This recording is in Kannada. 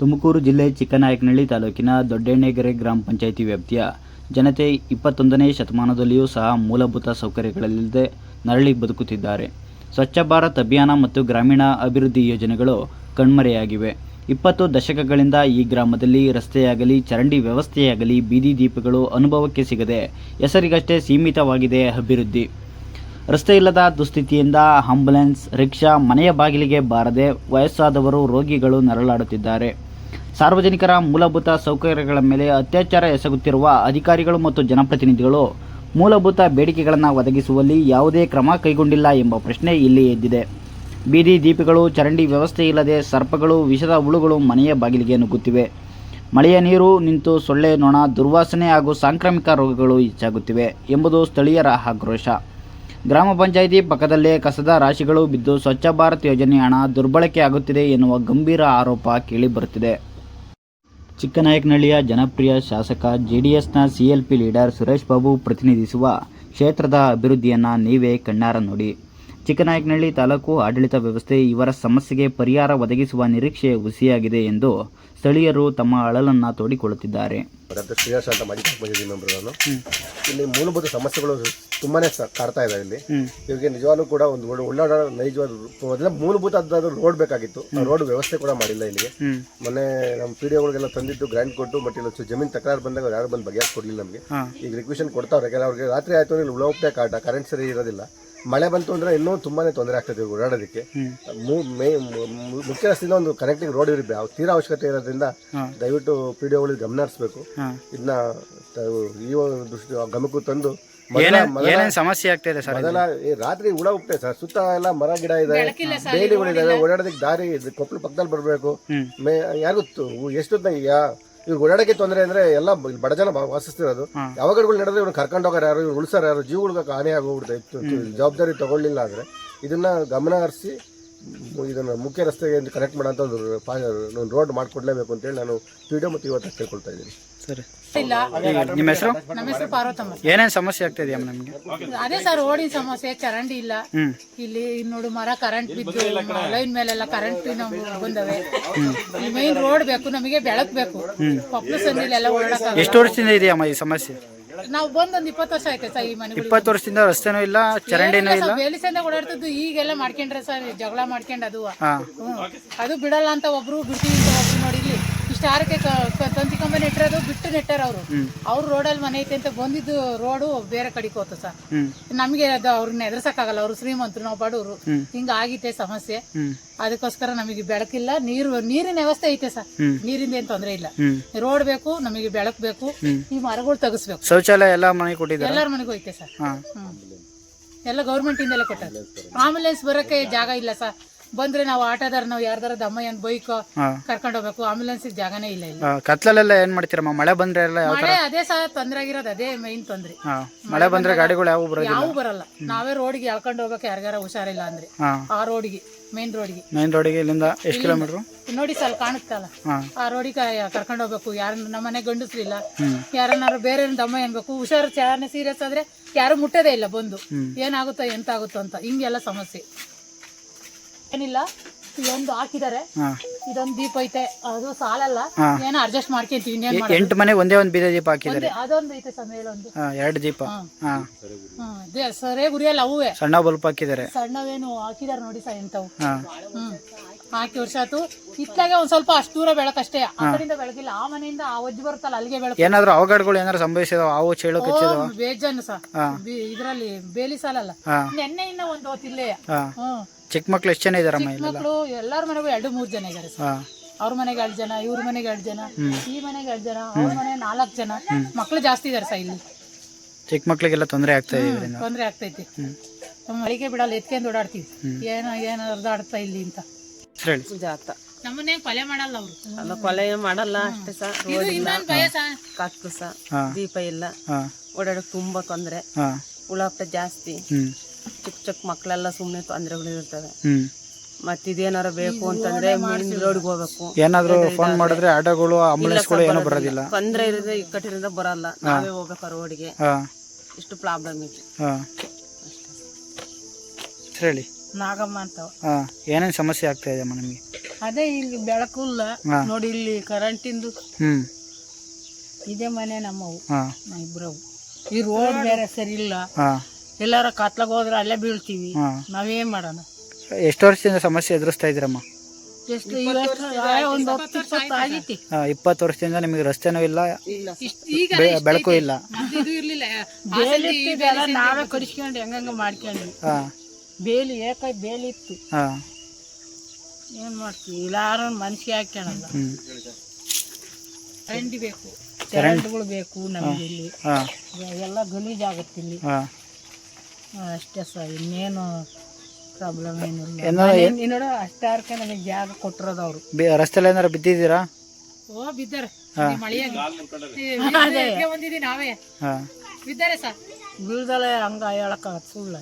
ತುಮಕೂರು ಜಿಲ್ಲೆ ಚಿಕ್ಕನಾಯಕನಹಳ್ಳಿ ತಾಲೂಕಿನ ದೊಡ್ಡೆಣ್ಣೆಗೆರೆ ಗ್ರಾಮ ಪಂಚಾಯಿತಿ ವ್ಯಾಪ್ತಿಯ ಜನತೆ 21ನೇ ಶತಮಾನದಲ್ಲಿಯೂ ಸಹ ಮೂಲಭೂತ ಸೌಕರ್ಯಗಳಿಲ್ಲದೆ ನರಳಿ ಬದುಕುತ್ತಿದ್ದಾರೆ. ಸ್ವಚ್ಛ ಭಾರತ್ ಅಭಿಯಾನ ಮತ್ತು ಗ್ರಾಮೀಣ ಅಭಿವೃದ್ಧಿ ಯೋಜನೆಗಳು ಕಣ್ಮರೆಯಾಗಿವೆ. 20 ದಶಕಗಳಿಂದ ಈ ಗ್ರಾಮದಲ್ಲಿ ರಸ್ತೆಯಾಗಲಿ, ಚರಂಡಿ ವ್ಯವಸ್ಥೆಯಾಗಲಿ, ಬೀದಿ ದೀಪಗಳು ಅನುಭವಕ್ಕೆ ಸಿಗದೆ ಹೆಸರಿಗಷ್ಟೇ ಸೀಮಿತವಾಗಿದೆ ಅಭಿವೃದ್ಧಿ. ರಸ್ತೆ ಇಲ್ಲದ ದುಸ್ಥಿತಿಯಿಂದ ಆಂಬ್ಯುಲೆನ್ಸ್, ರಿಕ್ಷಾ ಮನೆಯ ಬಾಗಿಲಿಗೆ ಬಾರದೆ ವಯಸ್ಸಾದವರು, ರೋಗಿಗಳು ನರಳಾಡುತ್ತಿದ್ದಾರೆ. ಸಾರ್ವಜನಿಕರ ಮೂಲಭೂತ ಸೌಕರ್ಯಗಳ ಮೇಲೆ ಅತ್ಯಾಚಾರ ಎಸಗುತ್ತಿರುವ ಅಧಿಕಾರಿಗಳು ಮತ್ತು ಜನಪ್ರತಿನಿಧಿಗಳು ಮೂಲಭೂತ ಬೇಡಿಕೆಗಳನ್ನು ಒದಗಿಸುವಲ್ಲಿ ಯಾವುದೇ ಕ್ರಮ ಕೈಗೊಂಡಿಲ್ಲ ಎಂಬ ಪ್ರಶ್ನೆ ಇಲ್ಲಿ ಎದ್ದಿದೆ. ಬೀದಿ ದೀಪಗಳು, ಚರಂಡಿ ವ್ಯವಸ್ಥೆ ಇಲ್ಲದೆ ಸರ್ಪಗಳು, ವಿಷದ ಹುಳುಗಳು ಮನೆಯ ಬಾಗಿಲಿಗೆ ನುಗ್ಗುತ್ತಿವೆ. ಮಳೆಯ ನೀರು ನಿಂತು ಸೊಳ್ಳೆ, ನೊಣ, ದುರ್ವಾಸನೆ ಹಾಗೂ ಸಾಂಕ್ರಾಮಿಕ ರೋಗಗಳು ಹೆಚ್ಚಾಗುತ್ತಿವೆ ಎಂಬುದು ಸ್ಥಳೀಯರ ಆಕ್ರೋಶ. ಗ್ರಾಮ ಪಂಚಾಯಿತಿ ಪಕ್ಕದಲ್ಲೇ ಕಸದ ರಾಶಿಗಳು ಬಿದ್ದು ಸ್ವಚ್ಛ ಭಾರತ್ ಯೋಜನೆ ಹಣ ದುರ್ಬಳಕೆ ಆಗುತ್ತಿದೆ ಎನ್ನುವ ಗಂಭೀರ ಆರೋಪ ಕೇಳಿಬರುತ್ತಿದೆ. ಚಿಕ್ಕನಾಯಕನಹಳ್ಳಿಯ ಜನಪ್ರಿಯ ಶಾಸಕ ಜೆಡಿಎಸ್ನ CLP ಲೀಡರ್ ಸುರೇಶ್ ಬಾಬು ಪ್ರತಿನಿಧಿಸುವ ಕ್ಷೇತ್ರದ ಅಭಿವೃದ್ಧಿಯನ್ನು ನೀವೇ ಕಣ್ಣಾರ ನೋಡಿ. ಚಿಕ್ಕನಾಯಕನಹಳ್ಳಿ ತಾಲೂಕು ಆಡಳಿತ ವ್ಯವಸ್ಥೆ ಇವರ ಸಮಸ್ಯೆಗೆ ಪರಿಹಾರ ಒದಗಿಸುವ ನಿರೀಕ್ಷೆ ಹುಸಿಯಾಗಿದೆ ಎಂದು ಸ್ಥಳೀಯರು ತಮ್ಮ ಅಳಲನ್ನು ತೋಡಿಕೊಳ್ಳುತ್ತಿದ್ದಾರೆ. ಇಲ್ಲಿ ಮೂಲಭೂತ ಸಮಸ್ಯೆಗಳು ತುಂಬಾನೇ ಕಾಡ್ತಾ ಇದೆ. ಇಲ್ಲಿ ಇವಾಗ ನಿಜವಾಗ್ಲೂ ಕೂಡ ಒಂದು ಒಳ್ಳಾಡ ನೈಜವಾದ ಮೂಲಭೂತ ರೋಡ್ ಬೇಕಾಗಿತ್ತು. ರೋಡ್ ವ್ಯವಸ್ಥೆ ಕೂಡ ಮಾಡಿಲ್ಲ ಇಲ್ಲಿಗೆ. ಮೊನ್ನೆ ನಮ್ಮ PDOಗಳಿಗೆಲ್ಲ ತಂದಿದ್ದು ಗ್ರಾಂಟ್ ಕೊಟ್ಟು, ಬಟ್ ಇಲ್ಲ ಜಮೀನ್ ತಕರಾರು ಬಂದಾಗ ಯಾರು ಬಂದು ಬಗೆಹರಿಸ್ಕೊಡ್ಲಿಲ್ಲ ನಮಗೆ. ಈಗ ರಿಕ್ವೆಷನ್ ಕೊಡ್ತಾವ್ರೆ. ಯಾಕಂದ್ರೆ ಅವ್ರಿಗೆ ರಾತ್ರಿ ಆಯ್ತು ಇಲ್ಲಿ ಉಳೋಪ್ಟೆ ಕಾಟ, ಕರೆಂಟ್ ಸರಿ ಇರೋದಿಲ್ಲ. ಮಳೆ ಬಂತು ಅಂದ್ರೆ ಇನ್ನೂ ತುಂಬಾನೇ ತೊಂದರೆ ಆಗ್ತದೆ ಓಡಾಡೋದಕ್ಕೆ. ಮುಖ್ಯ ರಸ್ತೆಯಿಂದ ಒಂದು ಕನೆಕ್ಟಿಂಗ್ ರೋಡ್ ಇರಬೇಕು, ತೀರಾ ಅವಶ್ಯಕತೆ ಇರೋದ್ರಿಂದ ದಯವಿಟ್ಟು PDOಗಳಿಗೆ ಗಮನ ಹರಿಸಬೇಕು. ಇದನ್ನ ಈ ದೃಷ್ಟಿ ಗಮನಕ್ಕೂ ತಂದು ಸಮಸ್ಯೆ ಆಗ್ತಿದೆ ಸರ್. ಮೊದಲ ರಾತ್ರಿ ಹುಳ ಉಪ್ಟೆ ಸರ್, ಸುತ್ತ ಎಲ್ಲ ಮರ ಗಿಡ ಇದೆ, ಬೇಲಿಗಳಿದಾವೆ, ಓಡಾಡೋದಕ್ಕೆ ದಾರಿ ಕೊಪ್ಪಳ ಪಕ್ಕದಲ್ಲಿ ಬರಬೇಕು. ಯಾರಿಗೂ ಎಷ್ಟೊತ್ತ ಇವ್ರು ಓಡಾಡಕ್ಕೆ ತೊಂದರೆ ಅಂದ್ರೆ ಎಲ್ಲ ಬಡ ಜನ ವಾಸಿಸ್ತಿರೋದು. ಯಾವಾಗಗಳು ನಡೆದ್ರೆ ಇವ್ರು ಕರ್ಕೊಂಡು ಹೋಗಾರ ಯಾರು, ಇವ್ರು ಉಳಿಸಾರ ಯಾರು, ಜೀವಗಳಿಗೆ ಹಾನಿ ಆಗೋಗ್ಬಿಡ್ತಾ. ಜವಾಬ್ದಾರಿ ತಗೊಳ್ಳಿಲ್ಲ ಅಂದ್ರೆ ಇದನ್ನ ಗಮನ ಹರಿಸಿ ಇದನ್ನ ಮುಖ್ಯ ರಸ್ತೆಗೆ ಕನೆಕ್ಟ್ ಮಾಡೋಂಥ ಒಂದು ರೋಡ್ ಮಾಡ್ಕೊಡ್ಲೇಬೇಕು ಅಂತೇಳಿ ನಾನು PDO ಮತ್ತು ಇವತ್ತು ಕೇಳ್ಕೊಳ್ತಾ ಇದ್ದೀನಿ. ಸರಿ, ನಿಮ್ಮ ಹೆಸರು? ನಮ್ಮ ಹೆಸರು ಪಾರ್ವತಮ್ಮ. ಏನೇನು ಸಮಸ್ಯೆ ಆಗ್ತಿದೆಯಾ ನಮಗೆ? ಅದೇ ಸರ್, ರೋಡಿನ ಸಮಸ್ಯೆ, ಚರಂಡಿ ಇಲ್ಲ. ಇಲ್ಲಿ ನೋಡು ಮರ ಕರೆಂಟ್ ಬಿದ್ದು ಲೈನ್ ಮೇಲೆಲ್ಲ ಕರೆಂಟ್ ಬಂದವೆ. ಮೈನ್ ರೋಡ್ ಬೇಕು, ನಮಗೆ ಬೆಳಕು ಬೇಕು. ಕೊಪ್ಪಳ ಸಂದಿಲೆಲ್ಲ ಓಡಾಡಕ. ಎಷ್ಟು ವರ್ಷದಿಂದ ಇದೆಯಮ್ಮ ಈ ಸಮಸ್ಯೆ? ನಾವು ಬಂದೊಂದು 20 ವರ್ಷ ಆಯ್ತು ಸರ್. ಈ ಮನೆ 20 ವರ್ಷದಿಂದ ರಸ್ತೆನೂ ಇಲ್ಲ, ಚರಂಡಿನೂ ಇಲ್ಲ. ಬೇಲಿಸಂದ ಓಡಾಡ್ತಿದ್ದು ಈಗೆಲ್ಲ ಮಾಡ್ಕೊಂಡ್ರೆ ಸರ್, ಜಗಳ ಮಾಡ್ಕೊಂಡು ಅದು ಬಿಡಲ್ಲ ಅಂತ ಒಬ್ರು, ಬಿಡ್ತೀವಿ ಅಂತ ಒಬ್ರು. ನೋಡಿ ಇಲ್ಲಿ ಇಷ್ಟಾರಕ್ಕೆ ತಂತಿ ಕಂಬ ನೆಟ್ಟಿರೋದು ಬಿಟ್ಟು ನೆಟ್ಟಾರ ಅವ್ರು ರೋಡಲ್ಲಿ ಮನೆ ಐತೆ ಅಂತ ಬಂದಿದ್ದು ರೋಡು ಬೇರೆ ಕಡೆಗೆ ಹೋತು ಸರ್. ನಮಗೆ ಅದು ಅವ್ರನ್ನ ಎದುರ್ಸಕ್ಕಾಗಲ್ಲ, ಅವ್ರು ಶ್ರೀಮಂತರು, ನಾವು ಬಡವರು. ಹಿಂಗ ಆಗೈತೆ ಸಮಸ್ಯೆ. ಅದಕ್ಕೋಸ್ಕರ ನಮಗೆ ಬೆಳಕಿಲ್ಲ, ನೀರಿನ ವ್ಯವಸ್ಥೆ ಐತೆ ಸರ್. ನೀರಿಂದ ಏನ್ ತೊಂದರೆ ಇಲ್ಲ. ರೋಡ್ ಬೇಕು, ನಮಗೆ ಬೆಳಕು ಬೇಕು, ಈ ಮರಗಳು ತೆಗಿಸ್ಬೇಕು. ಶೌಚಾಲಯ ಎಲ್ಲ ಮನೆ ಕೊಟ್ಟಿದ್ದಾರೆ, ಎಲ್ಲಾರ ಮನೆಗೂ ಐತೆ ಸರ್. ಎಲ್ಲ ಗೌರ್ಮೆಂಟ್ ಇಂದೆಲ್ಲ ಕೊಟ್ಟಾರೆ. ಆಂಬುಲೆನ್ಸ್ ಬರಕ್ಕೆ ಜಾಗ ಇಲ್ಲ ಸರ್. ಬಂದ್ರೆ ನಾವು ಆಟೋದಾರ, ನಾವು ಯಾರ್ದಾರ ದಮ್ಮಯ್ಯನ್ ಬೈಕ್ ಕರ್ಕೊಂಡು ಹೋಗ್ಬೇಕು, ಆಂಬುಲೆನ್ಸ್ ಜಾಗನೇ ಇಲ್ಲ. ಇಲ್ಲ ಕತ್ಲಲ್ಲೆಲ್ಲ ಏನ್ ಮಾಡ್ತೀರಮ್ಮ? ಮಳೆ ಬಂದ್ರೆ ಎಲ್ಲ ಮಳೆ ಅದೇ ಸರ್ ತೊಂದ್ರೆ ಆಗಿರೋದು, ಅದೇ ಮೈನ್ ತೊಂದ್ರೆ. ಮಳೆ ಬಂದ್ರೆ ಗಾಡಿಗಳು ಯಾವ ಬರಲ್ಲ. ನಾವೇ ರೋಡಿಗೆ ಎಳ್ಕೊಂಡು ಹೋಗ್ಬೇಕು, ಯಾರಿಗಾರ ಹುಷಾರಿಲ್ಲ ಅಂದ್ರೆ. ಆ ರೋಡಿಗೆ, ಮೇನ್ ರೋಡಿಗೆ ಇಲ್ಲಿಂದ ಎಷ್ಟು ಕಿಲೋಮೀಟರ್ ನೋಡಿ ಸರ್, ಕಾಣುತ್ತಲ್ಲ, ಆ ರೋಡಿಗೆ ಕರ್ಕೊಂಡು ಹೋಗ್ಬೇಕು. ಯಾರು ನಮ್ಮ ಮನೆ ಗಂಡಸ್ರಿಲ್ಲ, ಯಾರನ್ನಾರು ಬೇರೆ ದಮ್ಮ ಅನ್ಬೇಕು. ಹುಷಾರು ಚಾರನೆ ಸೀರಿಯಸ್ ಆದ್ರೆ ಯಾರು ಮುಟ್ಟದೇ ಇಲ್ಲ ಬಂದು, ಏನಾಗುತ್ತೋ ಎಂತ ಆಗುತ್ತೋ ಅಂತ. ಹಿಂಗೆಲ್ಲ ಸಮಸ್ಯೆ ಏನಿಲ್ಲ. ಇದೊಂದು ಹಾಕಿದ್ದಾರೆ, ಇದೊಂದು ದೀಪ ಐತೆ, ಅದು ಸಾಲಲ್ಲ, ಏನೋ ಅಡ್ಜಸ್ಟ್ ಮಾಡ್ಕೊಂತೀವಿ. 8 ಮನೆ ಒಂದೇ ಒಂದು ಬೀದಿ ದೀಪ ಹಾಕಿದ್ದಾರೆ. ಅದೊಂದು ಐತೆ ಸರ್, ಮೇಲೊಂದು 2 ದೀಪ ಸರಿಯಾಗಿ ಉರಿಯಲ್ಲ. ಅವೇ ಸಣ್ಣ ಬಲ್ಪ್ ಹಾಕಿದ್ದಾರೆ, ಸಣ್ಣವೇನು ಹಾಕಿದಾರೆ ನೋಡಿ ಸರ್ ಎಂತವು. ಹಾಕಿ ವರ್ಷ ಆಯ್ತು. ಇತ್ಲಾಗೆ ಒಂದ್ ಸ್ವಲ್ಪ ಅಷ್ಟು ದೂರ ಬೆಳಕಷ್ಟೇ, ಆ ಕಡೆಯಿಂದ ಬೆಳಕಿಲ್ಲ. ಆ ಮನೆಯಿಂದ ಆ ಒಜ್ಜು ಬರುತ್ತಲ್ಲ, ಅಲ್ಲಿಗೆ ಬೆಳಕು. ಏನಾದ್ರು ಅವಘಡಗಳು ಏನಾದ್ರು ಸಂಭವಿಸಿದಾವ? ಹಾವು ಚೇಳು ಕಚ್ಚಿದಾವ? ಬೇಜಾನು ಸರ್. ಇದ್ರಲ್ಲಿ ಬೇಲಿ ಸಾಲಲ್ಲ, ನೆನ್ನೆಯಿಂದ ಒಂದು ಹೊತ್ತಿಲ್ಲೇ. ಚಿಕ್ಕ ಮಕ್ಳು ಎಷ್ಟು ಜನ ಇದಾರಮ್ಮ? ಮಕ್ಕಳು ಎಲ್ಲಾರ ಮನೆಗೂ 2-3 ಜನ ಇದಾರೆ ಸರ್. ಅವ್ರ ಮನೆಗೆ 2 ಜನ, ಇವ್ರ ಮನೆಗೆ 2 ಜನ, ಈ ಮನೆಗೆ 2 ಜನ, ಅವ್ರ ಮನೆ 4 ಜನ. ಮಕ್ಳು ಜಾಸ್ತಿ ಇದಾರೆ ಸರ್ ಇಲ್ಲಿ. ಚಿಕ್ಕ ಮಕ್ಳಿಗೆಲ್ಲ ತೊಂದರೆ ಆಗ್ತಾ ಇದೆ. ತೊಂದರೆ ಆಗ್ತೈತಿ. ಮಳಿಗೆ ಬಿಡಲ್ಲ, ಎತ್ಕೊಂಡು ಓಡಾಡ್ತೀವಿ. ಏನ ಅರ್ಧಾಡ್ತಾ ಇಲ್ಲಿ ಅಂತ. ನಮ್ಮನೆ ಕೊಲೆ ಮಾಡಲ್ಲ ಅವ್ರು. ಕೊಲೆ ಮಾಡಲ್ಲ ಅಷ್ಟೇ ಸರ್. ರೋಡ್ ಇಲ್ಲ, ಕತ್ಲು ಸರ್, ದೀಪ ಇಲ್ಲ, ಓಡಾಡಕ್ ತುಂಬಾ ತೊಂದ್ರೆ. ಉಳಾಟ ಜಾಸ್ತಿ. ಚಿಕ್ಕ ಮಕ್ಕಳೆಲ್ಲ ಸುಮ್ನೆ ತೊಂದರೆಗಳು ಇರ್ತವೆ. ಮತ್ತಿದೇನಾರ ಬೇಕು ಅಂತಂದ್ರೆ ಮೇನ್ ರೋಡ್ಗೆ ಹೋಗ್ಬೇಕು. ಏನಾದ್ರು ಫೋನ್ ಮಾಡಿದ್ರೆ ಆಟೋಗಳು, ಆಂಬುಲೆನ್ಸ್ಗಳು ಏನೋ ಬರೋದಿಲ್ಲ. ತೊಂದ್ರೆ ಇರೋದೇ ಇಕ್ಕಟ್ಟಿರಿಂದ ಬರಲ್ಲ, ನಾವೇ ಹೋಗ್ಬೇಕು ರೋಡ್ಗೆ. ಇಷ್ಟು ಪ್ರಾಬ್ಲಮ್ ಇದೆ. ಹೇಳಿ ನಾಗಮ್ಮ ಅಂತ. ಏನೇನು ಸಮಸ್ಯೆ ಆಗ್ತಾ ಇದೆ ನಮಗೆ? ಅದೇ ಇಲ್ಲಿ ಬೆಳಕು ಇಲ್ಲ ನೋಡಿ, ಇಲ್ಲಿ ಕರೆಂಟಿಂದು ಇದೇ ಮನೆ ನಮ್ಮವು ಇಬ್ರವು. ಈ ರೋಡ್ ಬೇರೆ ಸರಿ ಇಲ್ಲ, ಎಲ್ಲಾರ ಕತ್ಲಾಗ ಹೋದ್ರೆ ಅಲ್ಲೇ ಬೀಳ್ತೀವಿ, ನಾವೇನ್ ಮಾಡೋಣ? ಎಷ್ಟು ವರ್ಷದಿಂದ ಸಮಸ್ಯೆ ಎದುರಿಸ್ತಾ ಇದ್ದೀರಮ್ಮ? ಎಷ್ಟು ಒಂದು 10-20 ಆಗೈತಿ. 20 ವರ್ಷದಿಂದ ನಿಮಗೆ ರಸ್ತೆನೂ ಇಲ್ಲ, ಈಗ ಬೆಳಕು ಇಲ್ಲ. ಇದು ಇರ್ಲಿಲ್ಲ, ಬೇಲಿ ಇತ್ತು, ನಾವೇ ಕಡಿಸ್ಕೊಂಡು ಹೆಂಗಂಗ ಮಾಡ್ಕೊಂಡ್ವಿ. ಬೇಲಿ ಏಕಾಯಿ ಬೇಲಿ ಇತ್ತು, ಏನ್ ಮಾಡ್ತೀವಿ? ಎಲ್ಲಾರು ಮನ್ಸಿಗೆ ಹಾಕ್ಯಣಲ್ಲ. ಕರೆಂಟ್ ಬೇಕು, ಕರೆಂಟ್ಗಳು ಬೇಕು ನಮ್ಗೆ. ಇಲ್ಲಿ ಎಲ್ಲ ಗಲೀಜಾಗತ್ತೆ ಇಲ್ಲಿ ಅಷ್ಟೇ ಸರ್, ಇನ್ನೇನು ಪ್ರಾಬ್ಲಮ್ ಏನಿಲ್ಲ. ನೋಡ ಅಷ್ಟಾರ್ಕೆ ನಮಗೆ ಜಾಗ ಕೊಟ್ಟಿರೋದು ಅವರು. ರಸ್ತೆ ಏನಾರ ಬಿದ್ದಿದ್ದೀರಾ? ಓ ಬಿದ್ದಾರೆ, ಬಂದಿದ್ದೀವಿ ನಾವೇ ಬಿದ್ದಾರೆ ಸರ್, ಬೀಳ್ದಲೆ ಹಂಗ ಹೇಳಕ್ ಸುಳ್ಳ.